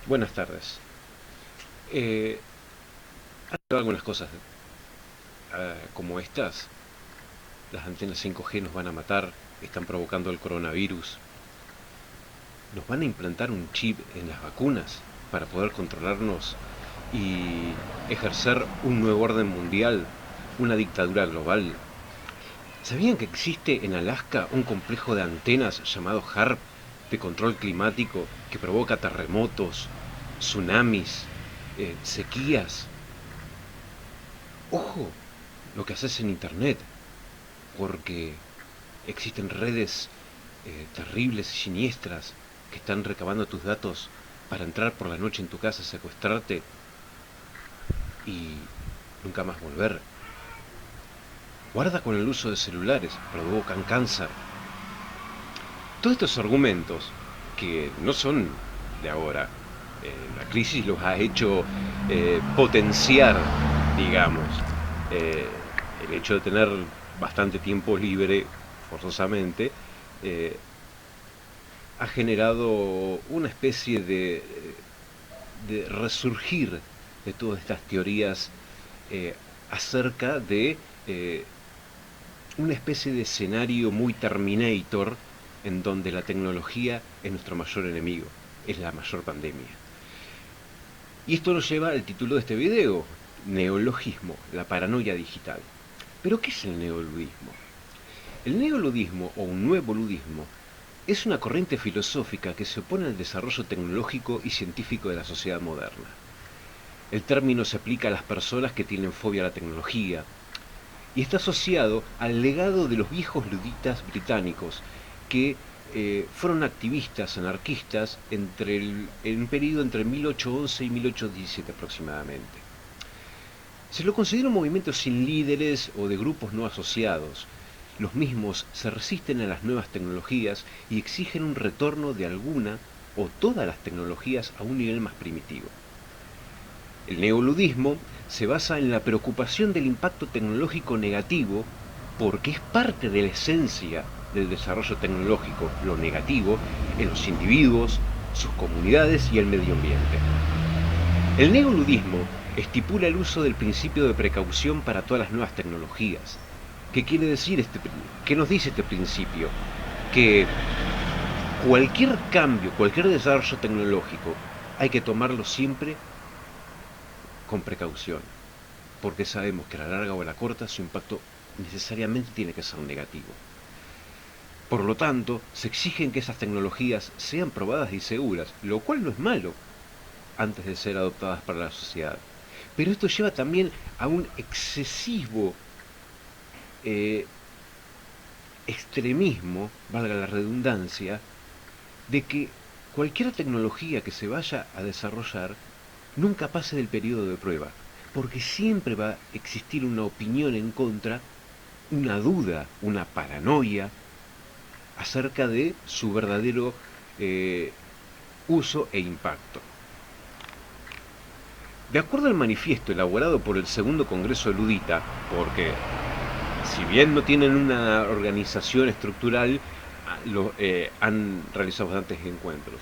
Buenas tardes. Han algunas cosas como estas. Las antenas 5G nos van a matar, están provocando el coronavirus. Nos van a implantar un chip en las vacunas para poder controlarnos y ejercer un nuevo orden mundial, una dictadura global. ¿Sabían que existe en Alaska un complejo de antenas llamado HARP de control climático que provoca terremotos, tsunamis, sequías? Ojo lo que haces en internet, porque existen redes terribles y siniestras que están recabando tus datos para entrar por la noche en tu casa, secuestrarte y nunca más volver. Guarda con el uso de celulares, provocan cáncer. Todos estos argumentos, que no son de ahora, la crisis los ha hecho potenciar, digamos, eh, el hecho de tener bastante tiempo libre, forzosamente, eh, ha generado una especie de resurgir de todas estas teorías eh, acerca de una especie de escenario muy Terminator en donde la tecnología es nuestro mayor enemigo, es la mayor pandemia. Y esto nos lleva al título de este video, neologismo, la paranoia digital. ¿Pero qué es el neoludismo? El neoludismo o un nuevo ludismo es una corriente filosófica que se opone al desarrollo tecnológico y científico de la sociedad moderna. El término se aplica a las personas que tienen fobia a la tecnología y está asociado al legado de los viejos luditas británicos que fueron activistas anarquistas en un periodo entre 1811 y 1817 aproximadamente. Se lo considera un movimiento sin líderes o de grupos no asociados. Los mismos se resisten a las nuevas tecnologías y exigen un retorno de alguna o todas las tecnologías a un nivel más primitivo. El neoludismo se basa en la preocupación del impacto tecnológico negativo porque es parte de la esencia del desarrollo tecnológico, lo negativo, en los individuos, sus comunidades y el medio ambiente. El neoludismo estipula el uso del principio de precaución para todas las nuevas tecnologías. ¿Qué quiere decir qué nos dice este principio? Que cualquier cambio, cualquier desarrollo tecnológico, hay que tomarlo siempre con precaución, porque sabemos que a la larga o a la corta su impacto necesariamente tiene que ser negativo. Por lo tanto, se exigen que esas tecnologías sean probadas y seguras, lo cual no es malo antes de ser adoptadas para la sociedad. Pero esto lleva también a un excesivo extremismo, valga la redundancia, de que cualquier tecnología que se vaya a desarrollar nunca pase del periodo de prueba, porque siempre va a existir una opinión en contra, una duda, una paranoia acerca de su verdadero uso e impacto. De acuerdo al manifiesto elaborado por el segundo Congreso Ludita, porque si bien no tienen una organización estructural, han realizado bastantes encuentros.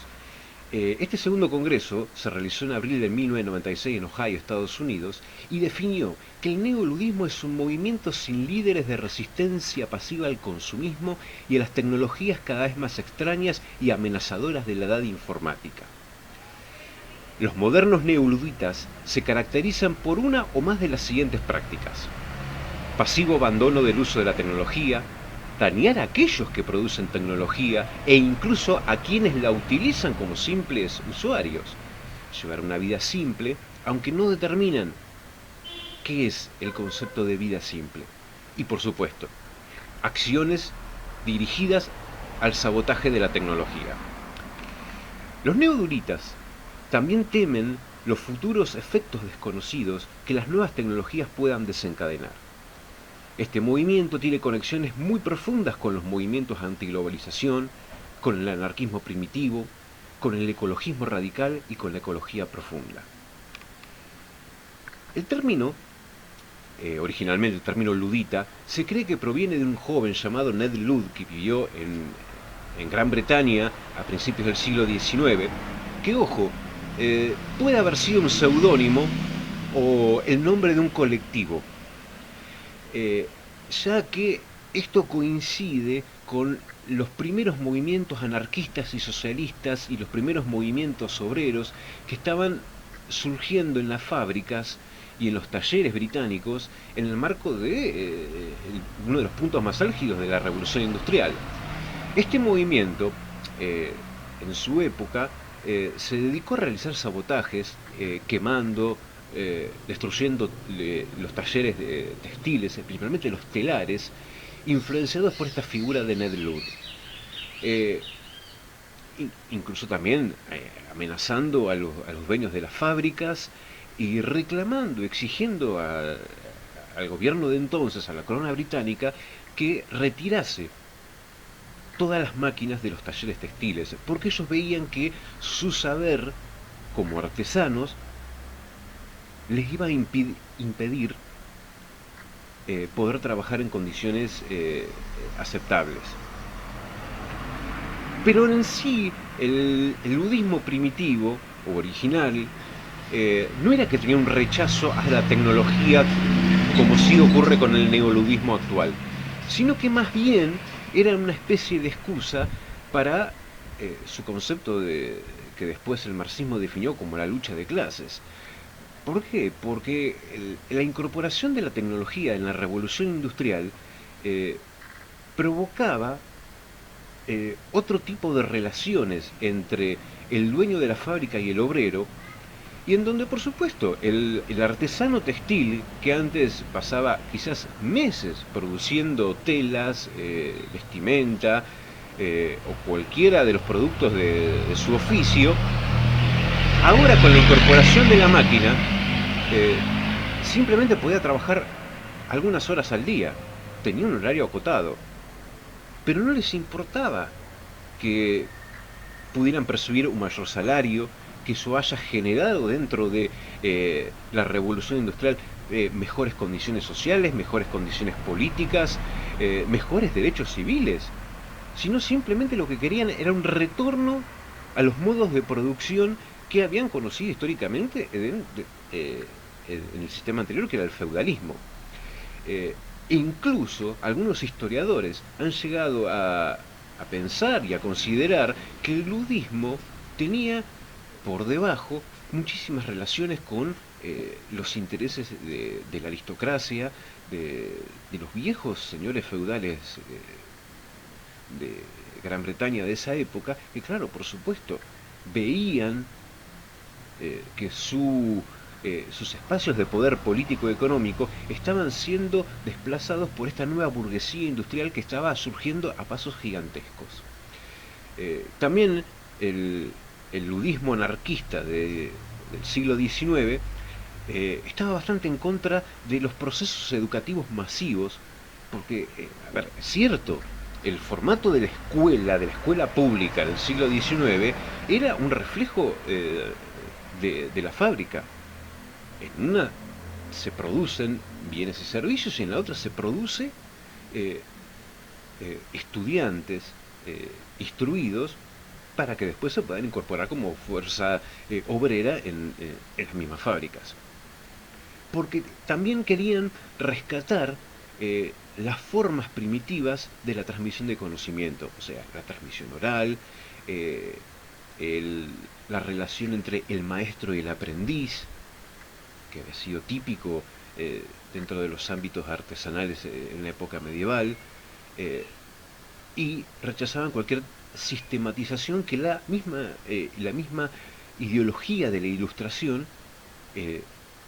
Este segundo congreso se realizó en abril de 1996 en Ohio, Estados Unidos, y definió que el neoludismo es un movimiento sin líderes de resistencia pasiva al consumismo y a las tecnologías cada vez más extrañas y amenazadoras de la edad informática. Los modernos neoluditas se caracterizan por una o más de las siguientes prácticas: pasivo abandono del uso de la tecnología, dañar a aquellos que producen tecnología e incluso a quienes la utilizan como simples usuarios, llevar una vida simple, aunque no determinan qué es el concepto de vida simple. Y por supuesto, acciones dirigidas al sabotaje de la tecnología. Los neoduritas también temen los futuros efectos desconocidos que las nuevas tecnologías puedan desencadenar. Este movimiento tiene conexiones muy profundas con los movimientos antiglobalización, con el anarquismo primitivo, con el ecologismo radical y con la ecología profunda. El término, originalmente el término ludita, se cree que proviene de un joven llamado Ned Ludd que vivió en Gran Bretaña a principios del siglo XIX, que, ojo, puede haber sido un seudónimo o el nombre de un colectivo, eh, ya que esto coincide con los primeros movimientos anarquistas y socialistas y los primeros movimientos obreros que estaban surgiendo en las fábricas y en los talleres británicos en el marco de uno de los puntos más álgidos de la revolución industrial. Este movimiento, eh, en su época, se dedicó a realizar sabotajes, quemando, destruyendo los talleres textiles, principalmente los telares, influenciados por esta figura de Ned Ludd. Eh, Incluso también amenazando a los dueños de las fábricas y reclamando, exigiendo al gobierno de entonces, a la corona británica, que retirase todas las máquinas de los talleres textiles, porque ellos veían que su saber como artesanos les iba a impedir poder trabajar en condiciones aceptables. Pero en sí, el ludismo primitivo o original no era que tenía un rechazo a la tecnología como sí ocurre con el neoludismo actual, sino que más bien era una especie de excusa para su concepto que después el marxismo definió como la lucha de clases. ¿Por qué? Porque la incorporación de la tecnología en la revolución industrial eh, provocaba otro tipo de relaciones entre el dueño de la fábrica y el obrero, y en donde, por supuesto, el artesano textil, que antes pasaba quizás meses produciendo telas, vestimenta, o cualquiera de los productos de su oficio, ahora con la incorporación de la máquina, eh, simplemente podía trabajar algunas horas al día, tenía un horario acotado, pero no les importaba que pudieran percibir un mayor salario, que eso haya generado dentro de la revolución industrial mejores condiciones sociales, mejores condiciones políticas, mejores derechos civiles, sino simplemente lo que querían era un retorno a los modos de producción que habían conocido históricamente en el sistema anterior, que era el feudalismo. Eh, Incluso algunos historiadores han llegado a pensar y a considerar que el ludismo tenía por debajo muchísimas relaciones con los intereses de la aristocracia, de los viejos señores feudales de Gran Bretaña de esa época, que claro, por supuesto, veían que sus espacios de poder político y económico estaban siendo desplazados por esta nueva burguesía industrial que estaba surgiendo a pasos gigantescos. También el ludismo anarquista del siglo XIX estaba bastante en contra de los procesos educativos masivos, porque, a ver, es cierto, el formato de la escuela pública del siglo XIX, era un reflejo de la fábrica. En una se producen bienes y servicios y en la otra se produce eh, estudiantes instruidos para que después se puedan incorporar como fuerza obrera en las mismas fábricas. Porque también querían rescatar las formas primitivas de la transmisión de conocimiento, o sea, la transmisión oral, eh, la relación entre el maestro y el aprendiz, que había sido típico dentro de los ámbitos artesanales en la época medieval, eh, y rechazaban cualquier sistematización que la misma ideología de la ilustración eh,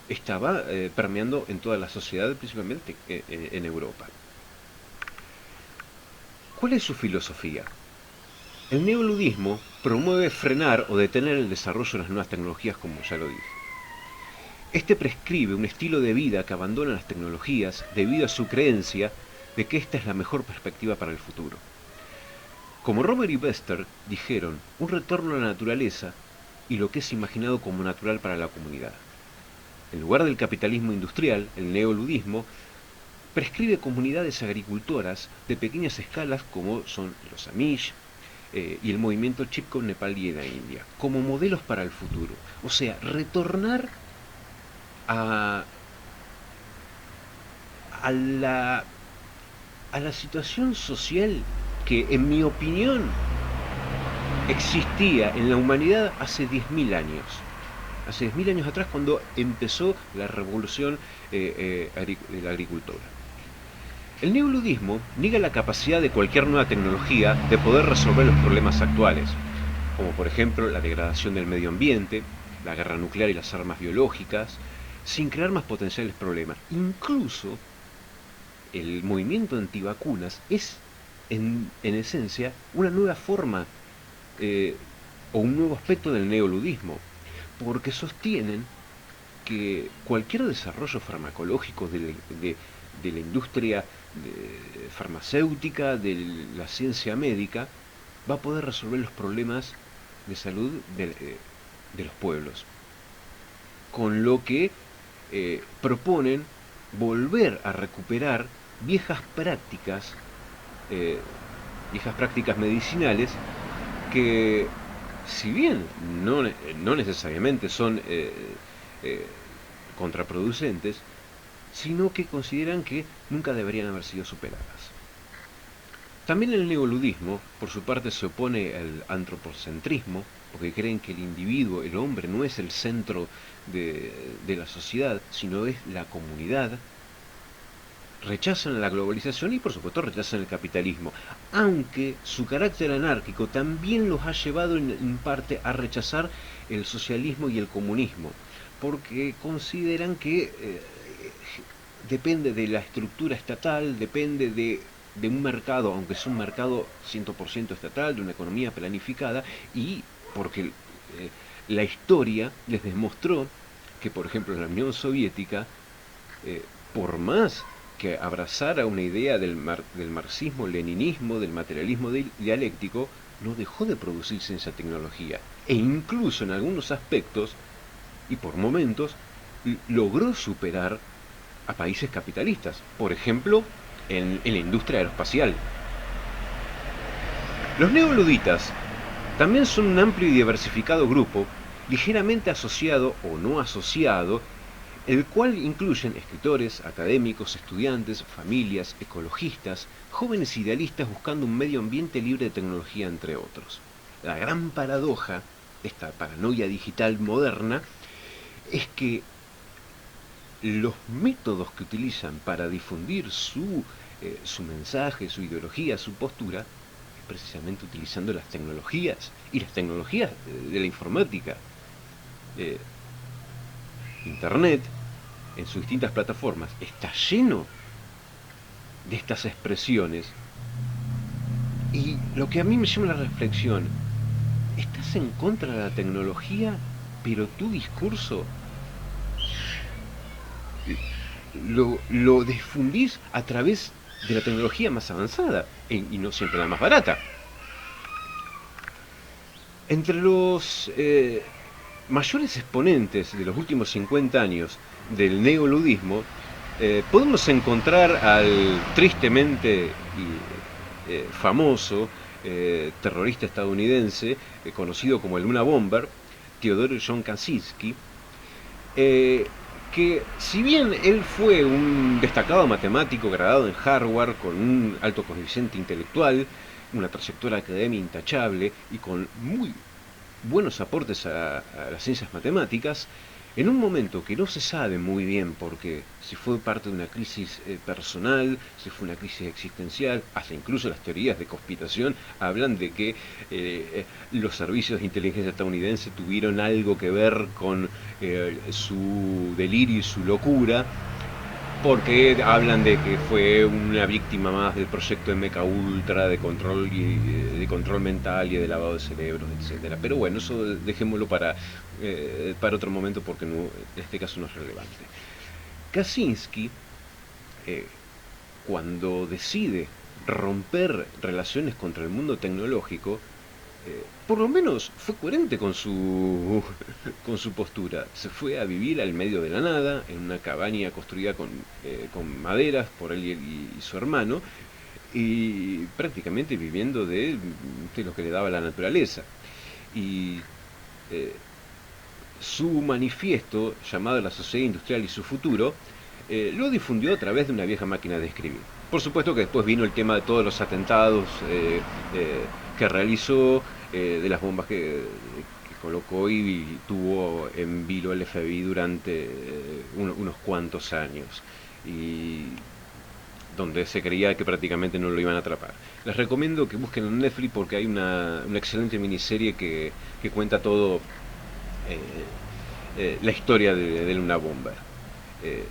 estaba permeando en toda la sociedad, principalmente en Europa. ¿Cuál es su filosofía? El neoludismo promueve frenar o detener el desarrollo de las nuevas tecnologías, como ya lo dije. Este prescribe un estilo de vida que abandona las tecnologías debido a su creencia de que esta es la mejor perspectiva para el futuro. Como Romer y Bester dijeron, un retorno a la naturaleza y lo que es imaginado como natural para la comunidad. En lugar del capitalismo industrial, el neoludismo prescribe comunidades agricultoras de pequeñas escalas como son los Amish, y el movimiento Chipko Nepal y en la India, como modelos para el futuro. O sea, retornar a, a, la, a la situación social que, en mi opinión, existía en la humanidad hace 10.000 años. Hace 10.000 años atrás, cuando empezó la revolución de la agricultura. El neoludismo niega la capacidad de cualquier nueva tecnología de poder resolver los problemas actuales, como por ejemplo la degradación del medio ambiente, la guerra nuclear y las armas biológicas, sin crear más potenciales problemas. Incluso el movimiento antivacunas es, en esencia, una nueva forma o un nuevo aspecto del neoludismo, porque sostienen que cualquier desarrollo farmacológico de la industria farmacéutica, de la ciencia médica, va a poder resolver los problemas de salud de los pueblos. Con lo que proponen volver a recuperar eh, viejas prácticas medicinales que, si bien no necesariamente son contraproducentes, sino que consideran que nunca deberían haber sido superadas. También el neoludismo, por su parte, se opone al antropocentrismo, porque creen que el individuo, el hombre, no es el centro de la sociedad, sino es la comunidad. Rechazan la globalización y, por supuesto, rechazan el capitalismo, aunque su carácter anárquico también los ha llevado en parte a rechazar el socialismo y el comunismo, porque consideran que depende de la estructura estatal, depende de un mercado, aunque es un mercado 100% estatal, de una economía planificada, y porque la historia les demostró que, por ejemplo, en la Unión Soviética, por más que abrazara una idea del marxismo, leninismo, del materialismo dialéctico, no dejó de producir ciencia tecnología. E incluso en algunos aspectos, y por momentos, logró superar a países capitalistas. Por ejemplo, en la industria aeroespacial. Los neoluditas también son un amplio y diversificado grupo, ligeramente asociado o no asociado, el cual incluyen escritores, académicos, estudiantes, familias, ecologistas, jóvenes idealistas buscando un medio ambiente libre de tecnología, entre otros. La gran paradoja de esta paranoia digital moderna es que los métodos que utilizan para difundir su mensaje, su ideología, su postura, es precisamente utilizando las tecnologías, y las tecnologías de la informática. Internet, en sus distintas plataformas, está lleno de estas expresiones. Y lo que a mí me llama la reflexión, estás en contra de la tecnología, pero tu discurso lo difundís a través de la tecnología más avanzada y no siempre la más barata. Entre los mayores exponentes de los últimos 50 años del neoludismo, podemos encontrar al tristemente famoso terrorista estadounidense, conocido como el Luna Bomber, Theodore John Kaczynski, que, si bien él fue un destacado matemático graduado en Harvard con un alto coeficiente intelectual, una trayectoria académica intachable y con muy buenos aportes a las ciencias matemáticas, en un momento que no se sabe muy bien porque si fue parte de una crisis personal, si fue una crisis existencial, hasta incluso las teorías de conspiración hablan de que los servicios de inteligencia estadounidense tuvieron algo que ver con su delirio y su locura, porque hablan de que fue una víctima más del proyecto MK Ultra de control mental y de lavado de cerebros, etcétera. Pero bueno, eso dejémoslo para otro momento porque no, en este caso no es relevante. Kaczynski, cuando decide romper relaciones contra el mundo tecnológico, por lo menos fue coherente con su postura. Se fue a vivir al medio de la nada, en una cabaña construida con maderas por él y su hermano, y prácticamente viviendo de lo que le daba la naturaleza. Y eh, su manifiesto, llamado La Sociedad Industrial y su futuro, lo difundió a través de una vieja máquina de escribir. Por supuesto que después vino el tema de todos los atentados que realizó, de las bombas que colocó y tuvo en vilo el FBI durante unos cuantos años. Y donde se creía que prácticamente no lo iban a atrapar. Les recomiendo que busquen en Netflix porque hay una excelente miniserie que cuenta todo la historia de Luna Bomber. Eh,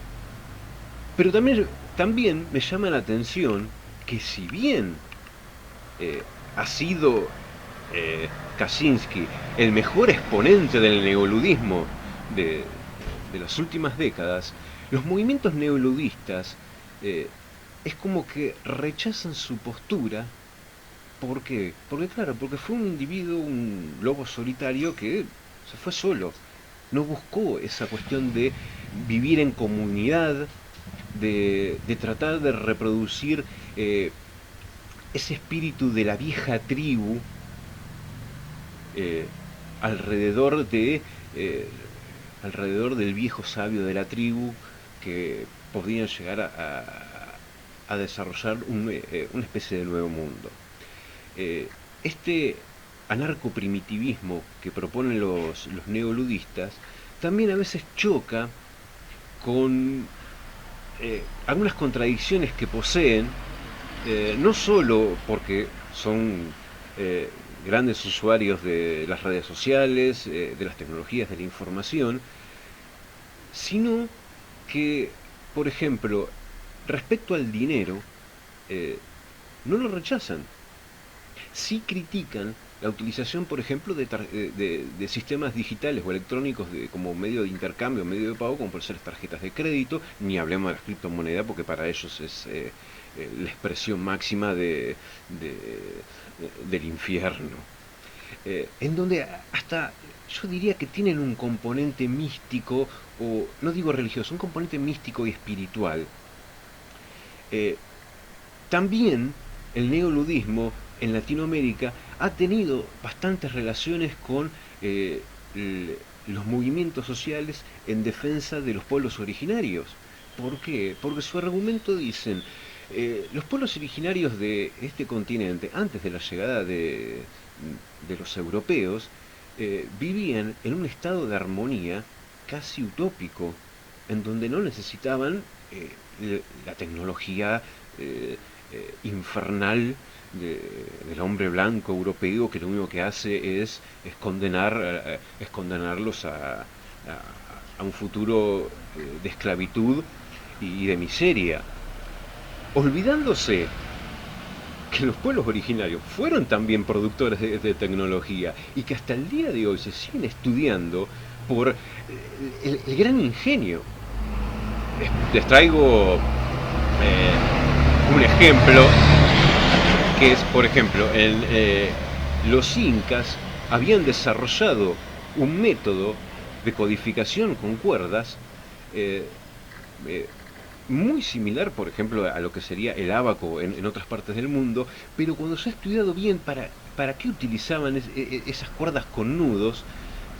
pero también me llama la atención que si bien ha sido Kaczynski el mejor exponente del neoludismo de, de las últimas décadas, los movimientos neoludistas es como que rechazan su postura. ¿Por qué? Porque claro, porque fue un individuo, un lobo solitario que se fue solo. No buscó esa cuestión de vivir en comunidad, de tratar de reproducir ese espíritu de la vieja tribu eh, alrededor de alrededor del viejo sabio de la tribu que podían llegar a desarrollar una especie de nuevo mundo. Este anarcoprimitivismo que proponen los neoludistas también a veces choca con algunas contradicciones que poseen, no solo porque son grandes usuarios de las redes sociales, de las tecnologías de la información, sino que, por ejemplo, respecto al dinero, no lo rechazan. Sí critican la utilización, por ejemplo, de sistemas digitales o electrónicos como medio de intercambio, medio de pago, como por ser las tarjetas de crédito, ni hablemos de las criptomonedas, porque para ellos es la expresión máxima del infierno. En donde hasta yo diría que tienen un componente místico, o no digo religioso, un componente místico y espiritual. Eh, También el neoludismo en Latinoamérica ha tenido bastantes relaciones con los movimientos sociales en defensa de los pueblos originarios. ¿Por qué? Porque su argumento dicen, los pueblos originarios de este continente, antes de la llegada de los europeos, vivían en un estado de armonía casi utópico, en donde no necesitaban la tecnología infernal del hombre blanco europeo que lo único que hace es condenarlos a un futuro de esclavitud y de miseria, olvidándose que los pueblos originarios fueron también productores de tecnología y que hasta el día de hoy se siguen estudiando por el gran ingenio. Les traigo un ejemplo que es, por ejemplo, los incas habían desarrollado un método de codificación con cuerdas eh, eh, muy similar, por ejemplo, a lo que sería el ábaco en otras partes del mundo, pero cuando se ha estudiado bien para qué utilizaban esas cuerdas con nudos,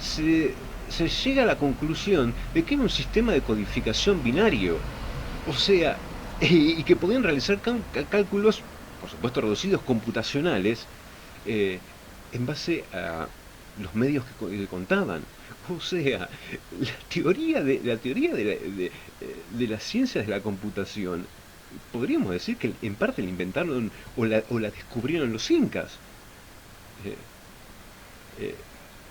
se llega a la conclusión de que era un sistema de codificación binario. O sea, y que podían realizar cálculos, por supuesto reducidos, computacionales, eh, en base a los medios que contaban. O sea, la teoría de las ciencias de la computación, podríamos decir que en parte la inventaron o la descubrieron los incas. Eh, eh,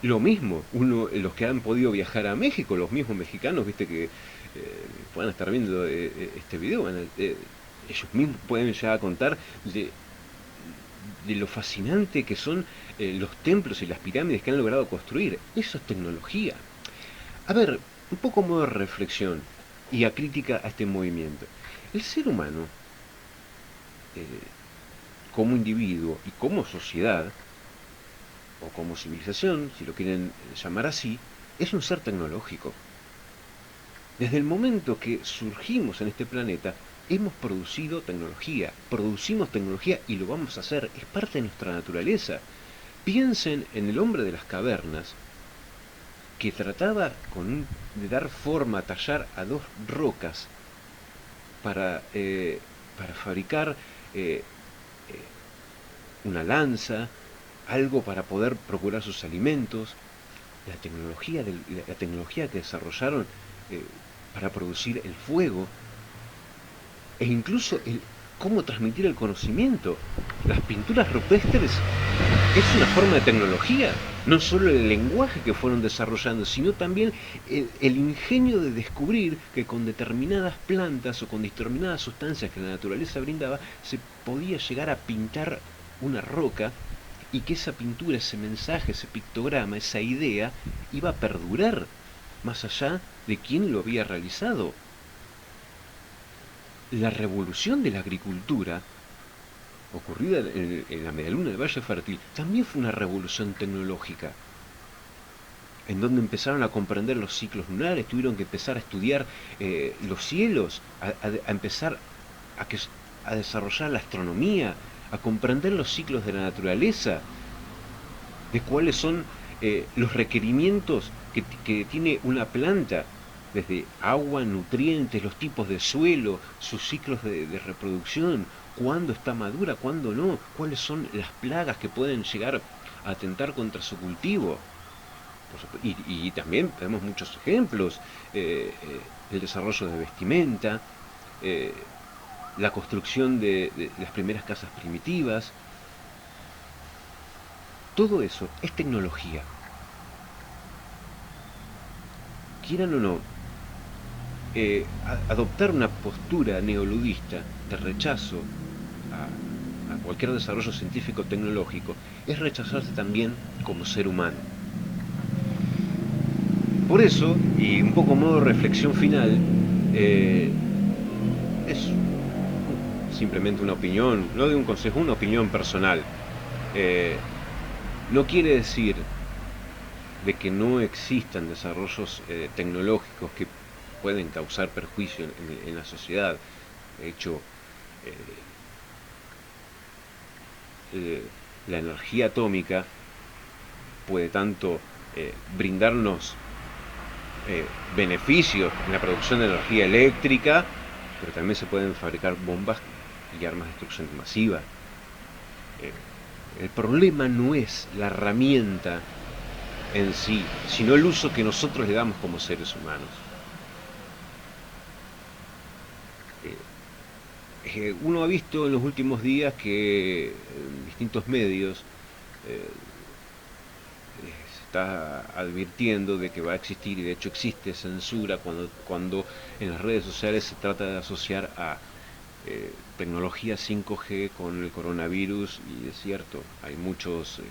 lo mismo, los que han podido viajar a México, los mismos mexicanos, viste que puedan estar viendo este video, ellos mismos pueden llegar a contar de lo fascinante que son los templos y las pirámides que han logrado construir. Eso es tecnología. A ver, un poco modo de reflexión y a crítica a este movimiento. El ser humano, eh, como individuo y como sociedad, o como civilización, si lo quieren llamar así, es un ser tecnológico. Desde el momento que surgimos en este planeta, hemos producido tecnología, producimos tecnología y lo vamos a hacer, es parte de nuestra naturaleza. Piensen en el hombre de las cavernas, que trataba de dar forma, tallar a dos rocas para fabricar eh, una lanza, algo para poder procurar sus alimentos. La tecnología que desarrollaron eh, para producir el fuego, e incluso el cómo transmitir el conocimiento. Las pinturas rupestres es una forma de tecnología, no solo el lenguaje que fueron desarrollando, sino también el ingenio de descubrir que con determinadas plantas o con determinadas sustancias que la naturaleza brindaba, se podía llegar a pintar una roca y que esa pintura, ese mensaje, ese pictograma, esa idea, iba a perdurar más allá de quién lo había realizado. La revolución de la agricultura, ocurrida en la medialuna del Valle Fértil, también fue una revolución tecnológica, en donde empezaron a comprender los ciclos lunares, tuvieron que empezar a estudiar los cielos, a empezar a desarrollar la astronomía, a comprender los ciclos de la naturaleza, de cuáles son los requerimientos que tiene una planta, desde agua, nutrientes, los tipos de suelo, sus ciclos de reproducción, cuándo está madura, cuándo no, cuáles son las plagas que pueden llegar a atentar contra su cultivo. Y también tenemos muchos ejemplos, el desarrollo de vestimenta, eh, la construcción de las primeras casas primitivas. Todo eso es tecnología. Quieran o no, adoptar una postura neoludista de rechazo a cualquier desarrollo científico-tecnológico es rechazarse también como ser humano. Por eso, y un poco modo reflexión final, es simplemente una opinión, no de un consejo, una opinión personal. Eh, no quiere decir de que no existan desarrollos tecnológicos que pueden causar perjuicio en la sociedad. De hecho, la energía atómica puede tanto brindarnos beneficios en la producción de energía eléctrica, pero también se pueden fabricar bombas y armas de destrucción masiva. El problema no es la herramienta en sí, sino el uso que nosotros le damos como seres humanos. Uno ha visto en los últimos días que en distintos medios se está advirtiendo de que va a existir, y de hecho existe censura cuando en las redes sociales se trata de asociar a tecnología 5G con el coronavirus, y es cierto, hay muchos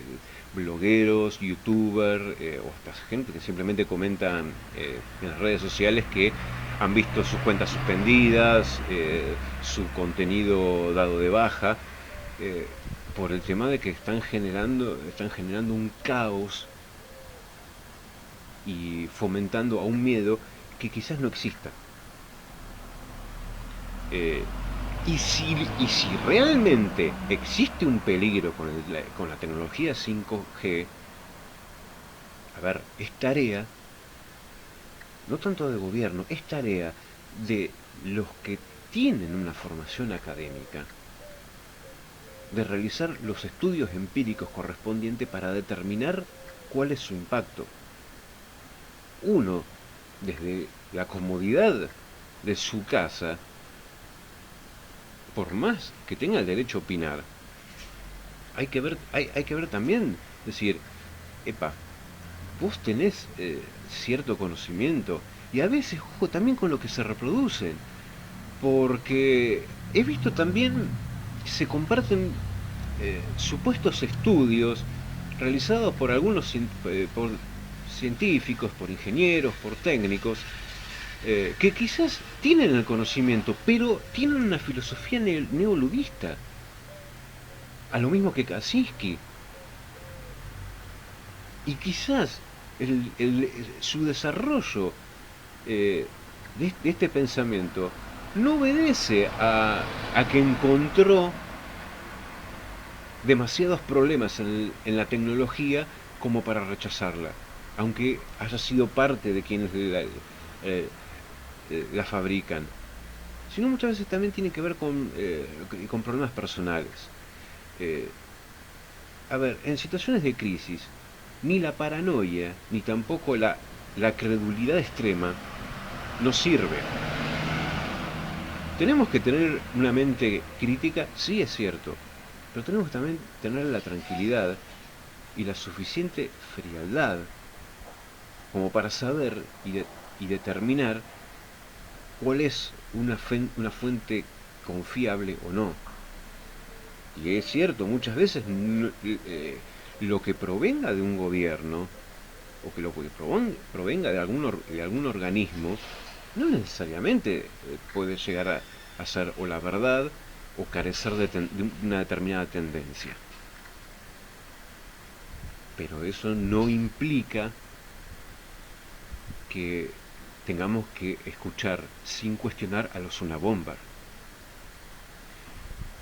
blogueros, youtubers o hasta gente que simplemente comentan en las redes sociales que han visto sus cuentas suspendidas, su contenido dado de baja, por el tema de que están generando un caos y fomentando a un miedo que quizás no exista. Y si realmente existe un peligro con la tecnología 5G, a ver, es tarea, no tanto de gobierno, es tarea de los que tienen una formación académica, de realizar los estudios empíricos correspondientes para determinar cuál es su impacto. Uno, desde la comodidad de su casa, por más que tenga el derecho a opinar, hay que ver también, decir, epa, vos tenés cierto conocimiento, y a veces, ojo, también con lo que se reproducen, porque he visto también, se comparten supuestos estudios realizados por algunos por científicos, por ingenieros, por técnicos, que quizás tienen el conocimiento, pero tienen una filosofía neoludista, a lo mismo que Kaczynski. Y quizás su desarrollo de este pensamiento no obedece a que encontró demasiados problemas en la tecnología como para rechazarla, aunque haya sido parte de quienes eh, la fabrican, sino muchas veces también tiene que ver con problemas personales. Eh, a ver, en situaciones de crisis, ni la paranoia, ni tampoco la credulidad extrema nos sirve. Tenemos que tener una mente crítica, sí es cierto, pero tenemos que también tener la tranquilidad y la suficiente frialdad como para saber y determinar cuál es una fuente confiable o no. Y es cierto, muchas veces lo que provenga de un gobierno o que lo que provenga de algún organismo no necesariamente puede llegar a ser o la verdad o carecer de una determinada tendencia. Pero eso no implica que tengamos que escuchar sin cuestionar a los una bomba.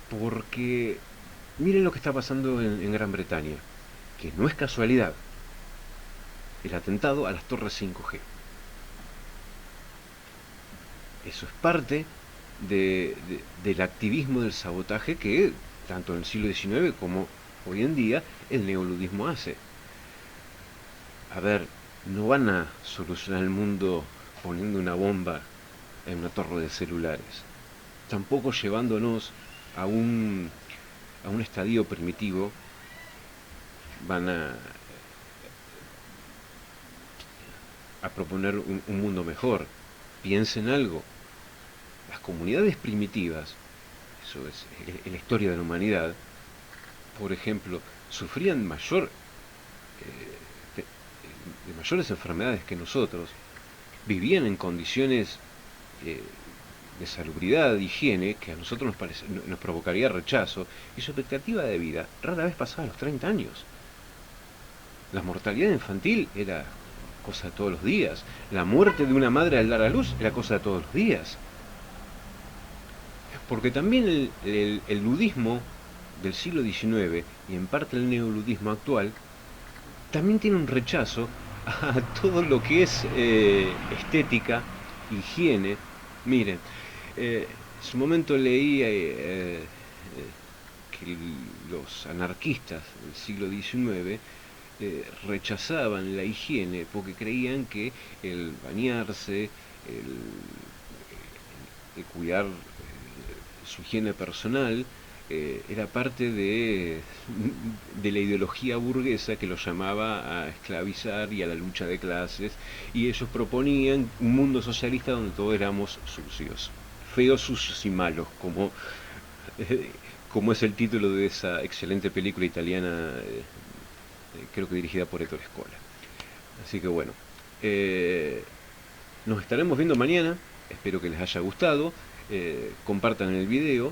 Porque miren lo que está pasando en Gran Bretaña, que no es casualidad, el atentado a las torres 5G. Eso es parte del activismo del sabotaje que tanto en el siglo XIX como hoy en día el neoludismo hace. A ver, no van a solucionar el mundo poniendo una bomba en una torre de celulares, tampoco llevándonos a a un estadio primitivo van a proponer un mundo mejor. Piensen algo, las comunidades primitivas, eso es en la historia de la humanidad, por ejemplo, sufrían de mayores enfermedades que nosotros, vivían en condiciones eh, de salubridad, de higiene, que a nosotros nos provocaría rechazo, y su expectativa de vida rara vez pasaba los 30 años. La mortalidad infantil era cosa de todos los días. La muerte de una madre al dar a luz era cosa de todos los días. Porque también el ludismo del siglo XIX y en parte el neoludismo actual también tiene un rechazo a todo lo que es estética, higiene. Miren, en su momento leí que los anarquistas del siglo XIX rechazaban la higiene porque creían que el bañarse, el cuidar su higiene personal, era parte de la ideología burguesa que los llamaba a esclavizar y a la lucha de clases, y ellos proponían un mundo socialista donde todos éramos sucios, feos, sucios y malos, como es el título de esa excelente película italiana, creo que dirigida por Ettore Scola. Así que bueno, nos estaremos viendo mañana, espero que les haya gustado, compartan el video,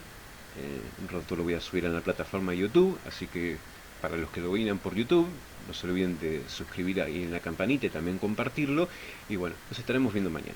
un rato lo voy a subir a la plataforma YouTube, así que para los que lo vean por YouTube, no se olviden de suscribir ahí en la campanita y también compartirlo, y bueno, nos estaremos viendo mañana.